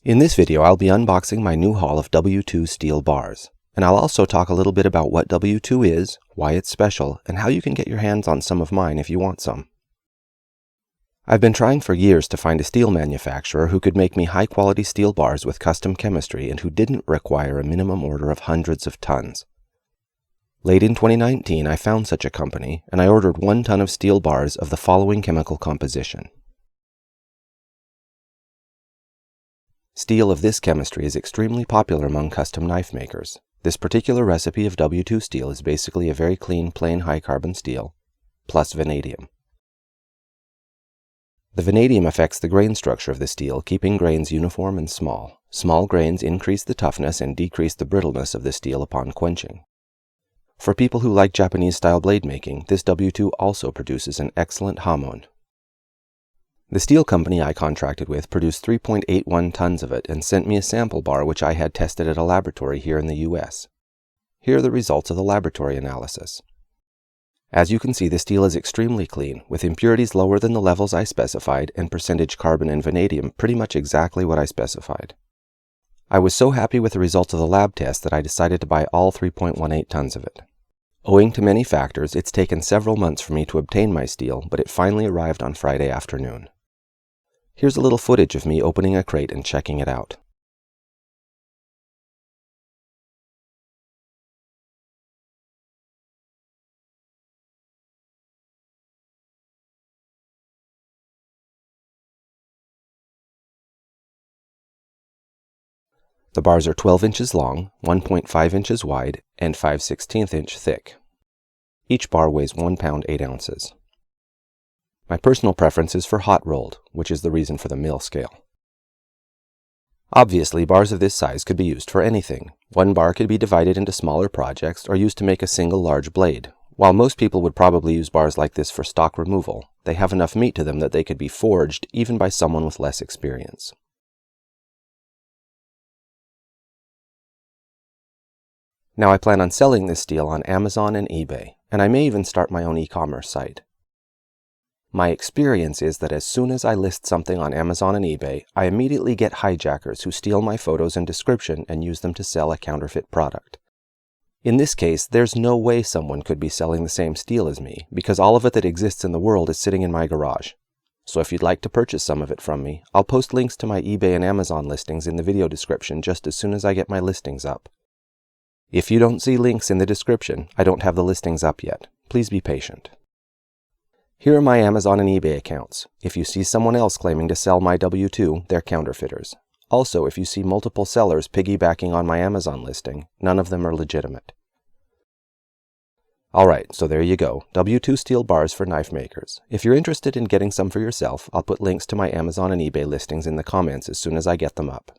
In this video, I'll be unboxing my new haul of W2 steel bars, and I'll also talk a little bit about what W2 is, why it's special, and how you can get your hands on some of mine if you want some. I've been trying for years to find a steel manufacturer who could make me high-quality steel bars with custom chemistry and who didn't require a minimum order of hundreds of tons. Late in 2019, I found such a company, and I ordered 1 ton of steel bars of the following chemical composition. Steel of this chemistry is extremely popular among custom knife makers. This particular recipe of W2 steel is basically a very clean, plain high-carbon steel, plus vanadium. The vanadium affects the grain structure of the steel, keeping grains uniform and small. Small grains increase the toughness and decrease the brittleness of the steel upon quenching. For people who like Japanese-style blade making, this W2 also produces an excellent hamon. The steel company I contracted with produced 3.81 tons of it and sent me a sample bar which I had tested at a laboratory here in the US. Here are the results of the laboratory analysis. As you can see, the steel is extremely clean, with impurities lower than the levels I specified and percentage carbon and vanadium pretty much exactly what I specified. I was so happy with the results of the lab test that I decided to buy all 3.18 tons of it. Owing to many factors, it's taken several months for me to obtain my steel, but it finally arrived on Friday afternoon. Here's a little footage of me opening a crate and checking it out. The bars are 12 inches long, 1.5 inches wide, and 5/16 inch thick. Each bar weighs 1 pound 8 ounces. My personal preference is for hot rolled, which is the reason for the mil scale. Obviously, bars of this size could be used for anything. One bar could be divided into smaller projects or used to make a single large blade. While most people would probably use bars like this for stock removal, they have enough meat to them that they could be forged even by someone with less experience. Now I plan on selling this steel on Amazon and eBay, and I may even start my own e-commerce site. My experience is that as soon as I list something on Amazon and eBay, I immediately get hijackers who steal my photos and description and use them to sell a counterfeit product. In this case, there's no way someone could be selling the same steel as me, because all of it that exists in the world is sitting in my garage. So if you'd like to purchase some of it from me, I'll post links to my eBay and Amazon listings in the video description just as soon as I get my listings up. If you don't see links in the description, I don't have the listings up yet. Please be patient. Here are my Amazon and eBay accounts. If you see someone else claiming to sell my W2, they're counterfeiters. Also, if you see multiple sellers piggybacking on my Amazon listing, none of them are legitimate. Alright, so there you go. W2 steel bars for knife makers. If you're interested in getting some for yourself, I'll put links to my Amazon and eBay listings in the comments as soon as I get them up.